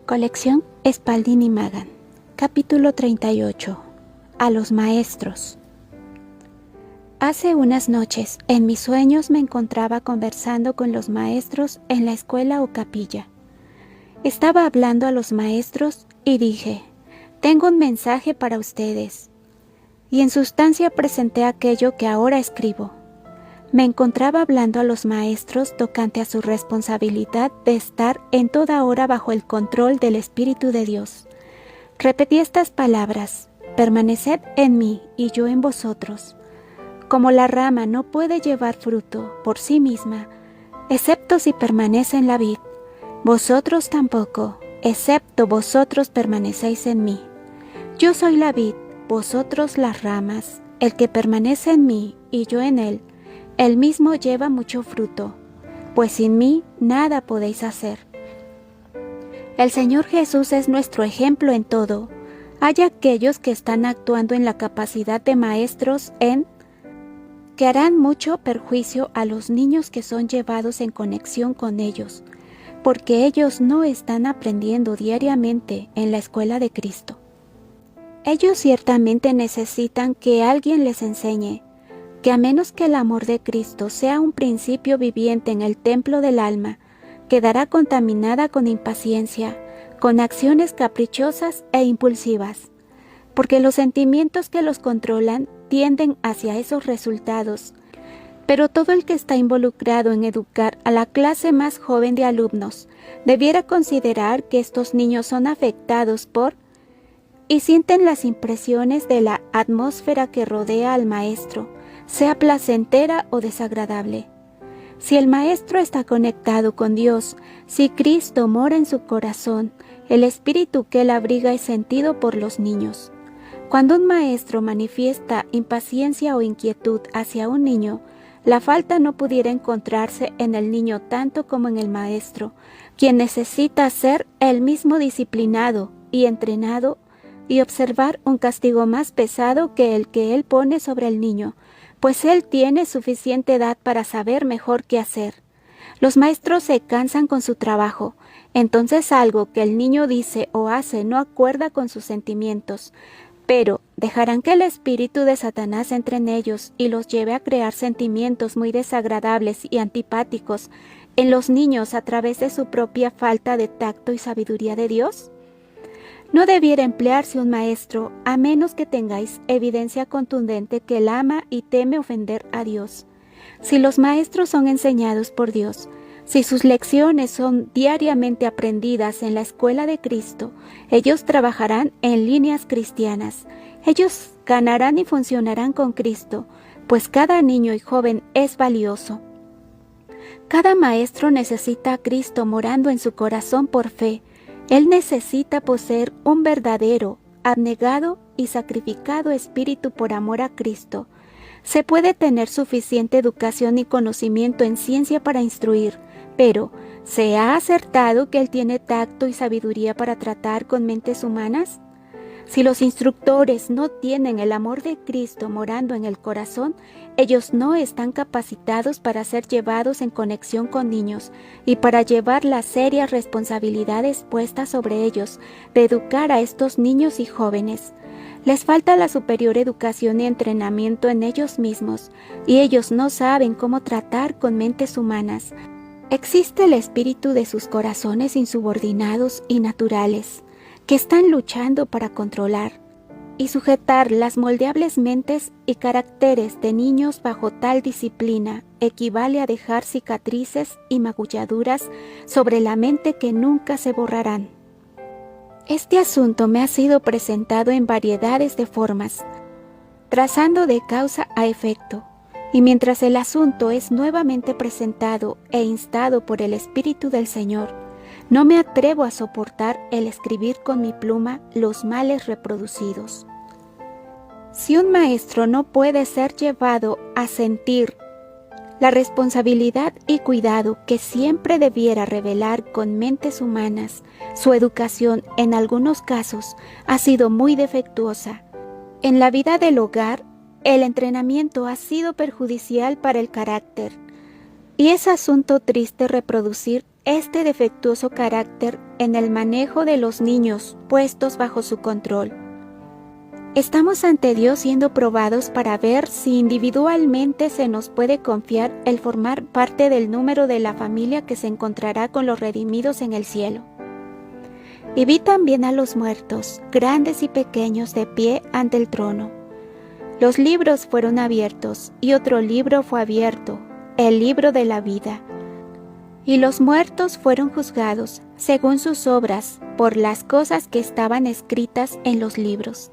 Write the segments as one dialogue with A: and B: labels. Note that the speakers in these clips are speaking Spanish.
A: Colección Spalding Magan. Capítulo 38. A los maestros. Hace unas noches, en mis sueños me encontraba conversando con los maestros en la escuela o capilla. Estaba hablando a los maestros y dije: tengo un mensaje para ustedes. Y en sustancia presenté aquello que ahora escribo. Me encontraba hablando a los maestros tocante a su responsabilidad de estar en toda hora bajo el control del Espíritu de Dios. Repetí estas palabras: permaneced en mí y yo en vosotros. Como la rama no puede llevar fruto por sí misma, excepto si permanece en la vid, vosotros tampoco, excepto vosotros permanecéis en mí. Yo soy la vid, vosotros las ramas. El que permanece en mí y yo en él, él mismo lleva mucho fruto, pues sin mí nada podéis hacer. El Señor Jesús es nuestro ejemplo en todo. Hay aquellos que están actuando en la capacidad de maestros que harán mucho perjuicio a los niños que son llevados en conexión con ellos, porque ellos no están aprendiendo diariamente en la escuela de Cristo. Ellos ciertamente necesitan que alguien les enseñe que a menos que el amor de Cristo sea un principio viviente en el templo del alma, quedará contaminada con impaciencia, con acciones caprichosas e impulsivas, porque los sentimientos que los controlan tienden hacia esos resultados. Pero todo el que está involucrado en educar a la clase más joven de alumnos debiera considerar que estos niños son afectados por y sienten las impresiones de la atmósfera que rodea al maestro, sea placentera o desagradable. Si el maestro está conectado con Dios, si Cristo mora en su corazón, el espíritu que él abriga es sentido por los niños. Cuando un maestro manifiesta impaciencia o inquietud hacia un niño, la falta no pudiera encontrarse en el niño tanto como en el maestro, quien necesita ser él mismo disciplinado y entrenado y observar un castigo más pesado que el que él pone sobre el niño, pues él tiene suficiente edad para saber mejor qué hacer. Los maestros se cansan con su trabajo, entonces algo que el niño dice o hace no acuerda con sus sentimientos, pero dejarán que el espíritu de Satanás entre en ellos y los lleve a crear sentimientos muy desagradables y antipáticos en los niños a través de su propia falta de tacto y sabiduría de Dios. No debiera emplearse un maestro a menos que tengáis evidencia contundente que él ama y teme ofender a Dios. Si los maestros son enseñados por Dios, si sus lecciones son diariamente aprendidas en la escuela de Cristo, ellos trabajarán en líneas cristianas. Ellos ganarán y funcionarán con Cristo, pues cada niño y joven es valioso. Cada maestro necesita a Cristo morando en su corazón por fe. Él necesita poseer un verdadero, abnegado y sacrificado espíritu por amor a Cristo. Se puede tener suficiente educación y conocimiento en ciencia para instruir, pero ¿se ha acertado que él tiene tacto y sabiduría para tratar con mentes humanas? Si los instructores no tienen el amor de Cristo morando en el corazón, ellos no están capacitados para ser llevados en conexión con niños y para llevar las serias responsabilidades puestas sobre ellos de educar a estos niños y jóvenes. Les falta la superior educación y entrenamiento en ellos mismos, y ellos no saben cómo tratar con mentes humanas. Existe el espíritu de sus corazones insubordinados y naturales, que están luchando para controlar y sujetar las moldeables mentes y caracteres de niños bajo tal disciplina equivale a dejar cicatrices y magulladuras sobre la mente que nunca se borrarán. Este asunto me ha sido presentado en variedades de formas, trazando de causa a efecto, y mientras el asunto es nuevamente presentado e instado por el Espíritu del Señor, no me atrevo a soportar el escribir con mi pluma los males reproducidos. Si un maestro no puede ser llevado a sentir la responsabilidad y cuidado que siempre debiera revelar con mentes humanas, su educación en algunos casos ha sido muy defectuosa. En la vida del hogar, el entrenamiento ha sido perjudicial para el carácter. Y es asunto triste reproducir este defectuoso carácter en el manejo de los niños puestos bajo su control. Estamos ante Dios siendo probados para ver si individualmente se nos puede confiar el formar parte del número de la familia que se encontrará con los redimidos en el cielo. Y vi también a los muertos, grandes y pequeños, de pie ante el trono. Los libros fueron abiertos, y otro libro fue abierto, el libro de la vida. Y los muertos fueron juzgados, según sus obras, por las cosas que estaban escritas en los libros.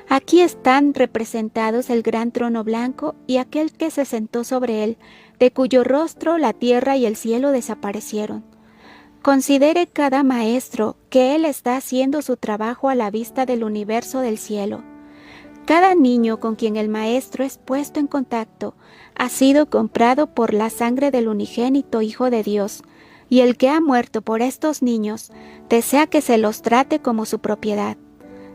A: Aquí están representados el gran trono blanco y aquel que se sentó sobre él, de cuyo rostro la tierra y el cielo desaparecieron. Considere cada maestro que él está haciendo su trabajo a la vista del universo del cielo. Cada niño con quien el maestro es puesto en contacto ha sido comprado por la sangre del unigénito Hijo de Dios, y el que ha muerto por estos niños desea que se los trate como su propiedad.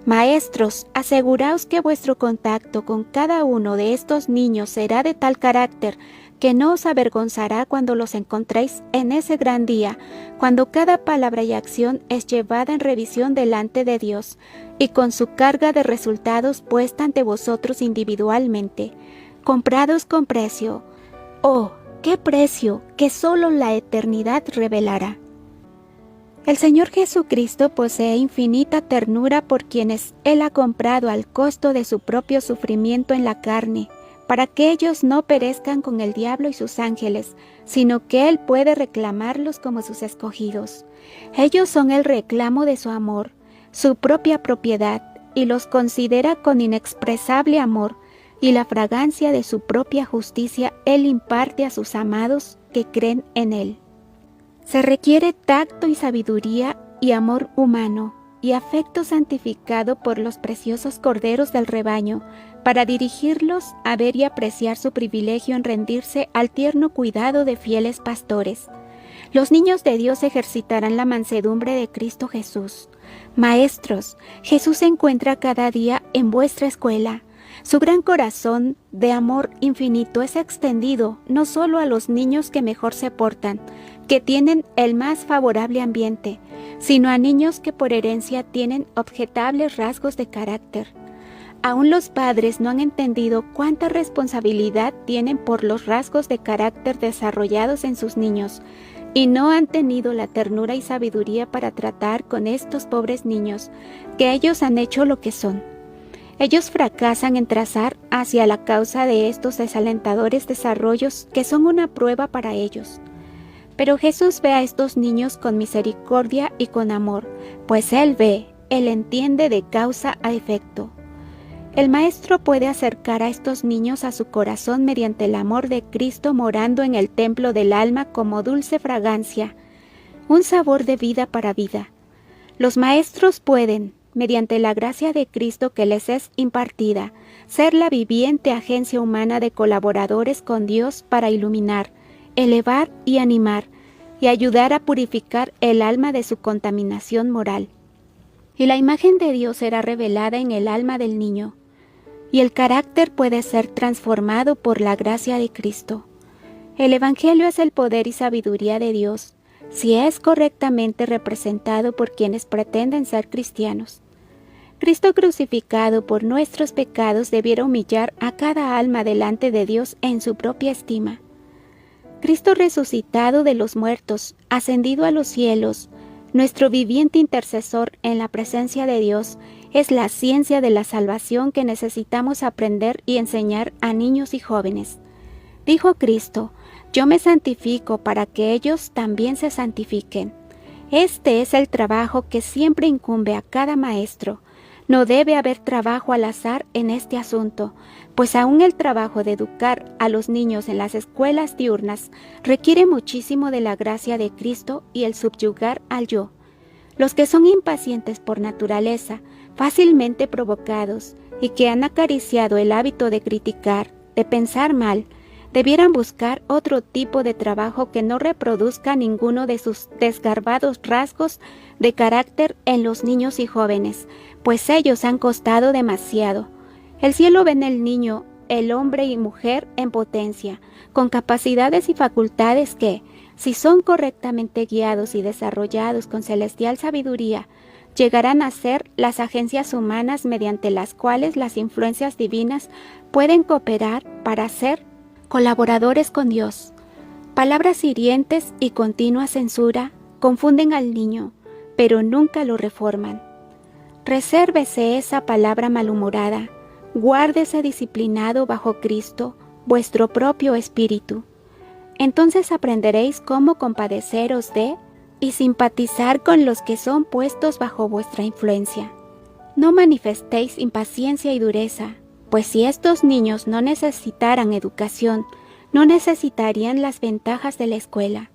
A: Maestros, aseguraos que vuestro contacto con cada uno de estos niños será de tal carácter que no os avergonzará cuando los encontréis en ese gran día, cuando cada palabra y acción es llevada en revisión delante de Dios, y con su carga de resultados puesta ante vosotros individualmente, comprados con precio. ¡Oh, qué precio que solo la eternidad revelará! El Señor Jesucristo posee infinita ternura por quienes Él ha comprado al costo de su propio sufrimiento en la carne, para que ellos no perezcan con el diablo y sus ángeles, sino que Él puede reclamarlos como sus escogidos. Ellos son el reclamo de su amor, su propia propiedad, y los considera con inexpresable amor, y la fragancia de su propia justicia Él imparte a sus amados que creen en Él. Se requiere tacto y sabiduría y amor humano, y afecto santificado por los preciosos corderos del rebaño, para dirigirlos a ver y apreciar su privilegio en rendirse al tierno cuidado de fieles pastores. Los niños de Dios ejercitarán la mansedumbre de Cristo Jesús. Maestros, Jesús se encuentra cada día en vuestra escuela. Su gran corazón de amor infinito es extendido no solo a los niños que mejor se portan, que tienen el más favorable ambiente, sino a niños que por herencia tienen objetables rasgos de carácter. Aún los padres no han entendido cuánta responsabilidad tienen por los rasgos de carácter desarrollados en sus niños, y no han tenido la ternura y sabiduría para tratar con estos pobres niños, que ellos han hecho lo que son. Ellos fracasan en trazar hacia la causa de estos desalentadores desarrollos que son una prueba para ellos. Pero Jesús ve a estos niños con misericordia y con amor, pues Él ve, Él entiende de causa a efecto. El Maestro puede acercar a estos niños a su corazón mediante el amor de Cristo morando en el templo del alma como dulce fragancia, un sabor de vida para vida. Los maestros pueden, mediante la gracia de Cristo que les es impartida, ser la viviente agencia humana de colaboradores con Dios para iluminar, elevar y animar, y ayudar a purificar el alma de su contaminación moral. Y la imagen de Dios será revelada en el alma del niño, y el carácter puede ser transformado por la gracia de Cristo. El Evangelio es el poder y sabiduría de Dios, si es correctamente representado por quienes pretenden ser cristianos. Cristo crucificado por nuestros pecados debiera humillar a cada alma delante de Dios en su propia estima. Cristo resucitado de los muertos, ascendido a los cielos, nuestro viviente intercesor en la presencia de Dios, es la ciencia de la salvación que necesitamos aprender y enseñar a niños y jóvenes. Dijo Cristo: yo me santifico para que ellos también se santifiquen. Este es el trabajo que siempre incumbe a cada maestro. No debe haber trabajo al azar en este asunto, pues aún el trabajo de educar a los niños en las escuelas diurnas requiere muchísimo de la gracia de Cristo y el subyugar al yo. Los que son impacientes por naturaleza, fácilmente provocados y que han acariciado el hábito de criticar, de pensar mal, debieran buscar otro tipo de trabajo que no reproduzca ninguno de sus desgarbados rasgos de carácter en los niños y jóvenes, pues ellos han costado demasiado. El cielo ve en el niño el hombre y mujer en potencia, con capacidades y facultades que, si son correctamente guiados y desarrollados con celestial sabiduría, llegarán a ser las agencias humanas mediante las cuales las influencias divinas pueden cooperar para ser colaboradores con Dios. Palabras hirientes y continua censura confunden al niño, pero nunca lo reforman. Resérvese esa palabra malhumorada, guárdese disciplinado bajo Cristo, vuestro propio espíritu. Entonces aprenderéis cómo compadeceros de y simpatizar con los que son puestos bajo vuestra influencia. No manifestéis impaciencia y dureza, pues si estos niños no necesitaran educación, no necesitarían las ventajas de la escuela.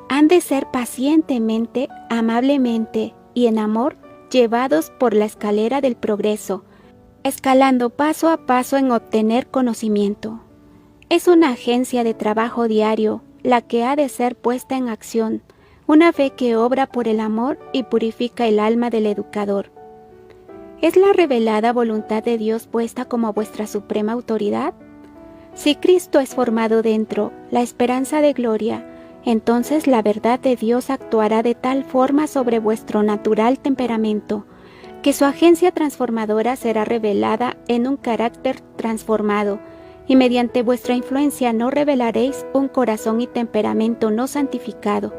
A: Han de ser pacientemente, amablemente y en amor llevados por la escalera del progreso, escalando paso a paso en obtener conocimiento. Es una agencia de trabajo diario la que ha de ser puesta en acción, una fe que obra por el amor y purifica el alma del educador. ¿Es la revelada voluntad de Dios puesta como vuestra suprema autoridad? Si Cristo es formado dentro, la esperanza de gloria, entonces la verdad de Dios actuará de tal forma sobre vuestro natural temperamento, que su agencia transformadora será revelada en un carácter transformado, y mediante vuestra influencia no revelaréis un corazón y temperamento no santificado,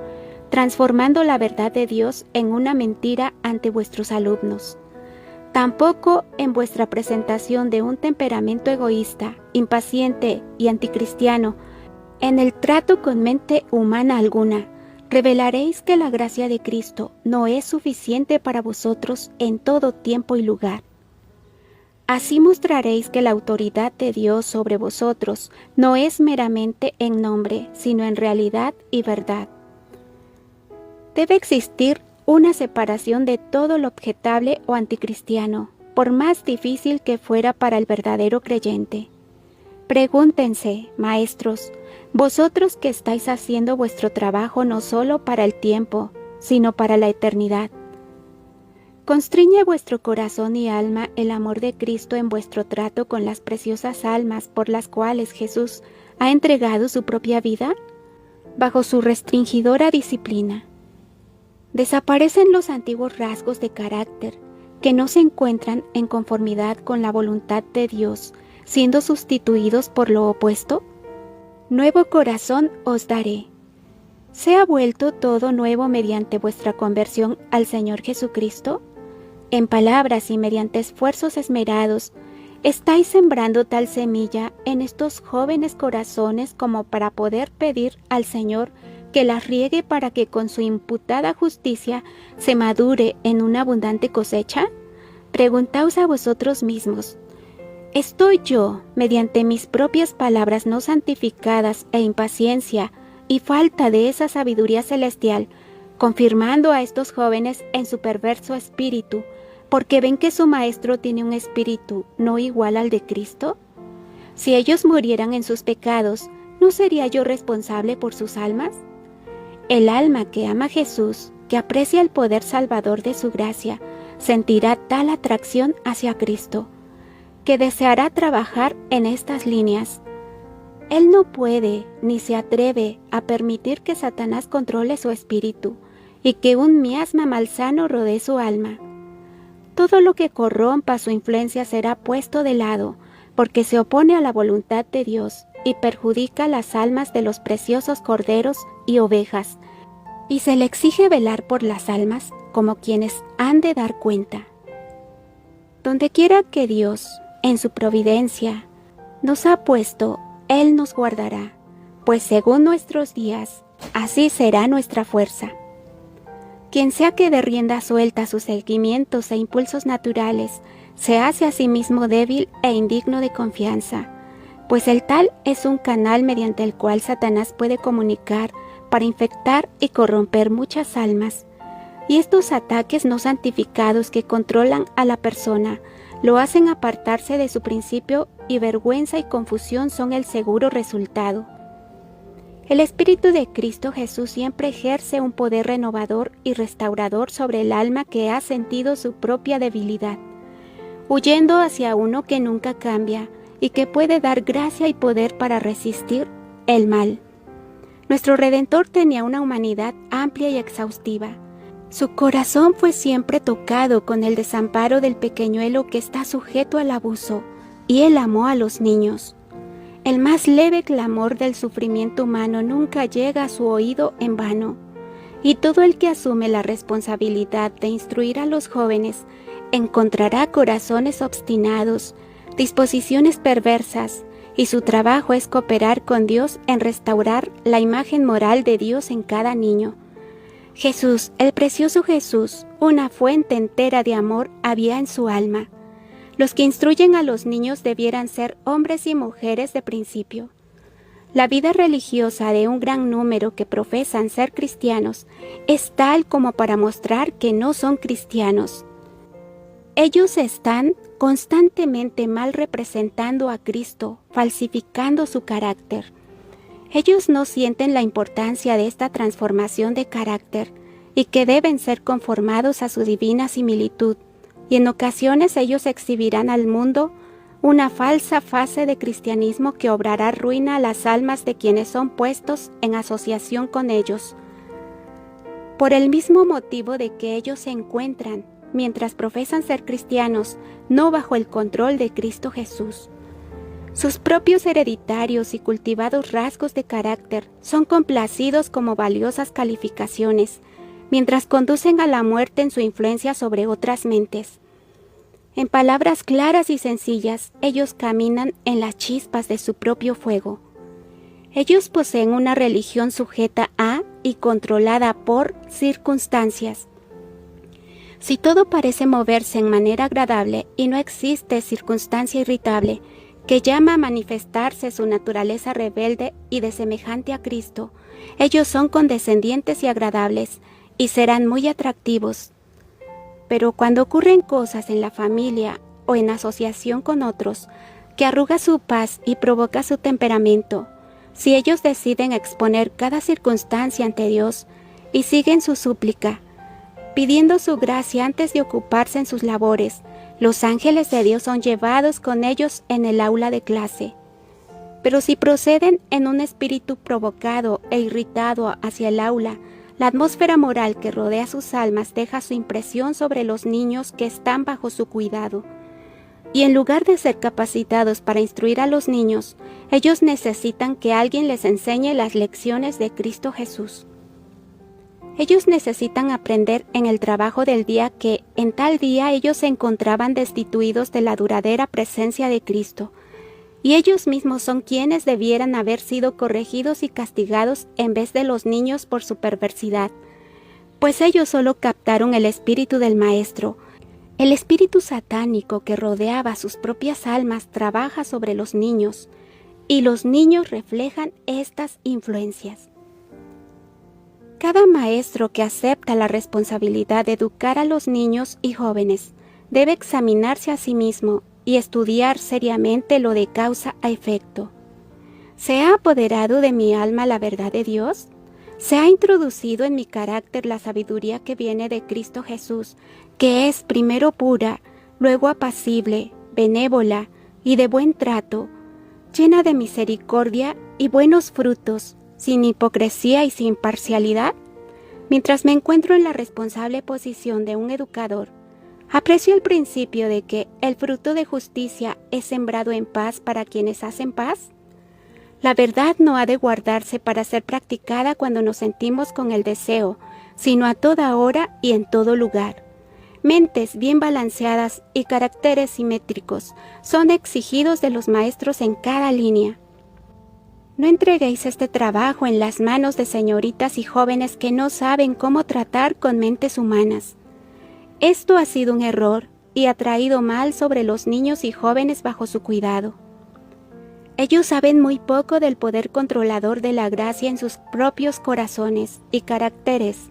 A: transformando la verdad de Dios en una mentira ante vuestros alumnos. Tampoco en vuestra presentación de un temperamento egoísta, impaciente y anticristiano, en el trato con mente humana alguna, revelaréis que la gracia de Cristo no es suficiente para vosotros en todo tiempo y lugar. Así mostraréis que la autoridad de Dios sobre vosotros no es meramente en nombre, sino en realidad y verdad. Debe existir una separación de todo lo objetable o anticristiano, por más difícil que fuera para el verdadero creyente. Pregúntense, maestros, vosotros que estáis haciendo vuestro trabajo no solo para el tiempo, sino para la eternidad. Constriñe vuestro corazón y alma el amor de Cristo en vuestro trato con las preciosas almas por las cuales Jesús ha entregado su propia vida, bajo su restringidora disciplina. Desaparecen los antiguos rasgos de carácter que no se encuentran en conformidad con la voluntad de Dios, siendo sustituidos por lo opuesto. Nuevo corazón os daré. ¿Se ha vuelto todo nuevo mediante vuestra conversión al Señor Jesucristo? En palabras y mediante esfuerzos esmerados, estáis sembrando tal semilla en estos jóvenes corazones como para poder pedir al Señor que las riegue para que con su imputada justicia se madure en una abundante cosecha? Preguntaos a vosotros mismos, ¿estoy yo, mediante mis propias palabras no santificadas e impaciencia y falta de esa sabiduría celestial, confirmando a estos jóvenes en su perverso espíritu, porque ven que su maestro tiene un espíritu no igual al de Cristo? Si ellos murieran en sus pecados, ¿no sería yo responsable por sus almas? El alma que ama a Jesús, que aprecia el poder salvador de su gracia, sentirá tal atracción hacia Cristo, que deseará trabajar en estas líneas. Él no puede ni se atreve a permitir que Satanás controle su espíritu y que un miasma malsano rodee su alma. Todo lo que corrompa su influencia será puesto de lado, porque se opone a la voluntad de Dios y perjudica las almas de los preciosos corderos y ovejas, y se le exige velar por las almas como quienes han de dar cuenta. Donde quiera que Dios, en su providencia, nos ha puesto, Él nos guardará, pues según nuestros días, así será nuestra fuerza. Quien sea que de rienda suelta a sus sentimientos e impulsos naturales, se hace a sí mismo débil e indigno de confianza, pues el tal es un canal mediante el cual Satanás puede comunicar para infectar y corromper muchas almas. Y estos ataques no santificados que controlan a la persona lo hacen apartarse de su principio, y vergüenza y confusión son el seguro resultado. El Espíritu de Cristo Jesús siempre ejerce un poder renovador y restaurador sobre el alma que ha sentido su propia debilidad, huyendo hacia uno que nunca cambia y que puede dar gracia y poder para resistir el mal. Nuestro Redentor tenía una humanidad amplia y exhaustiva. Su corazón fue siempre tocado con el desamparo del pequeñuelo que está sujeto al abuso, y Él amó a los niños. El más leve clamor del sufrimiento humano nunca llega a su oído en vano, y todo el que asume la responsabilidad de instruir a los jóvenes encontrará corazones obstinados, disposiciones perversas, y su trabajo es cooperar con Dios en restaurar la imagen moral de Dios en cada niño. Jesús, el precioso Jesús, una fuente entera de amor había en su alma. Los que instruyen a los niños debieran ser hombres y mujeres de principio. La vida religiosa de un gran número que profesan ser cristianos es tal como para mostrar que no son cristianos. Ellos están constantemente mal representando a Cristo, falsificando su carácter. Ellos no sienten la importancia de esta transformación de carácter y que deben ser conformados a su divina similitud, y en ocasiones ellos exhibirán al mundo una falsa fase de cristianismo que obrará ruina a las almas de quienes son puestos en asociación con ellos. Por el mismo motivo de que ellos se encuentran, mientras profesan ser cristianos, no bajo el control de Cristo Jesús. Sus propios hereditarios y cultivados rasgos de carácter son complacidos como valiosas calificaciones, mientras conducen a la muerte en su influencia sobre otras mentes. En palabras claras y sencillas, ellos caminan en las chispas de su propio fuego. Ellos poseen una religión sujeta a y controlada por circunstancias. Si todo parece moverse en manera agradable y no existe circunstancia irritable que llama a manifestarse su naturaleza rebelde y desemejante a Cristo, ellos son condescendientes y agradables y serán muy atractivos. Pero cuando ocurren cosas en la familia o en asociación con otros que arruga su paz y provoca su temperamento, si ellos deciden exponer cada circunstancia ante Dios y siguen su súplica, pidiendo su gracia antes de ocuparse en sus labores, los ángeles de Dios son llevados con ellos en el aula de clase. Pero si proceden en un espíritu provocado e irritado hacia el aula, la atmósfera moral que rodea sus almas deja su impresión sobre los niños que están bajo su cuidado. Y en lugar de ser capacitados para instruir a los niños, ellos necesitan que alguien les enseñe las lecciones de Cristo Jesús. Ellos necesitan aprender en el trabajo del día que en tal día ellos se encontraban destituidos de la duradera presencia de Cristo, y ellos mismos son quienes debieran haber sido corregidos y castigados en vez de los niños por su perversidad, pues ellos solo captaron el espíritu del Maestro. El espíritu satánico que rodeaba sus propias almas trabaja sobre los niños, y los niños reflejan estas influencias. Cada maestro que acepta la responsabilidad de educar a los niños y jóvenes debe examinarse a sí mismo y estudiar seriamente lo de causa a efecto. ¿Se ha apoderado de mi alma la verdad de Dios? ¿Se ha introducido en mi carácter la sabiduría que viene de Cristo Jesús, que es primero pura, luego apacible, benévola y de buen trato, llena de misericordia y buenos frutos, sin hipocresía y sin parcialidad? Mientras me encuentro en la responsable posición de un educador, aprecio el principio de que el fruto de justicia es sembrado en paz para quienes hacen paz. La verdad no ha de guardarse para ser practicada cuando nos sentimos con el deseo, sino a toda hora y en todo lugar. Mentes bien balanceadas y caracteres simétricos son exigidos de los maestros en cada línea. No entreguéis este trabajo en las manos de señoritas y jóvenes que no saben cómo tratar con mentes humanas. Esto ha sido un error y ha traído mal sobre los niños y jóvenes bajo su cuidado. Ellos saben muy poco del poder controlador de la gracia en sus propios corazones y caracteres,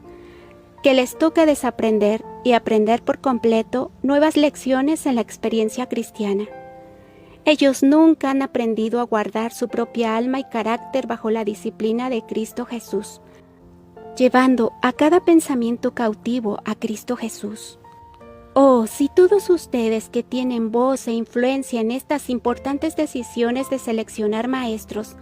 A: que les toca desaprender y aprender por completo nuevas lecciones en la experiencia cristiana. Ellos nunca han aprendido a guardar su propia alma y carácter bajo la disciplina de Cristo Jesús, llevando a cada pensamiento cautivo a Cristo Jesús. Oh, si todos ustedes que tienen voz e influencia en estas importantes decisiones de seleccionar maestros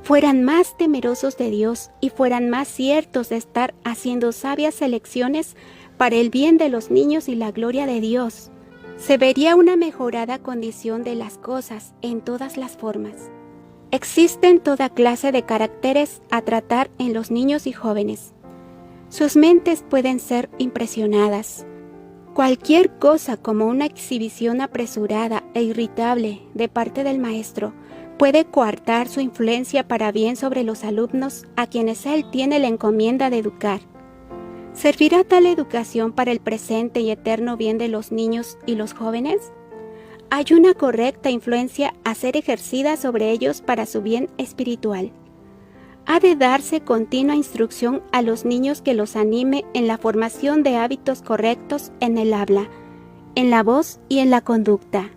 A: fueran más temerosos de Dios y fueran más ciertos de estar haciendo sabias elecciones para el bien de los niños y la gloria de Dios, se vería una mejorada condición de las cosas en todas las formas. Existen toda clase de caracteres a tratar en los niños y jóvenes. Sus mentes pueden ser impresionadas. Cualquier cosa como una exhibición apresurada e irritable de parte del maestro puede coartar su influencia para bien sobre los alumnos a quienes él tiene la encomienda de educar. ¿Servirá tal educación para el presente y eterno bien de los niños y los jóvenes? ¿Hay una correcta influencia a ser ejercida sobre ellos para su bien espiritual? Ha de darse continua instrucción a los niños que los anime en la formación de hábitos correctos en el habla, en la voz y en la conducta.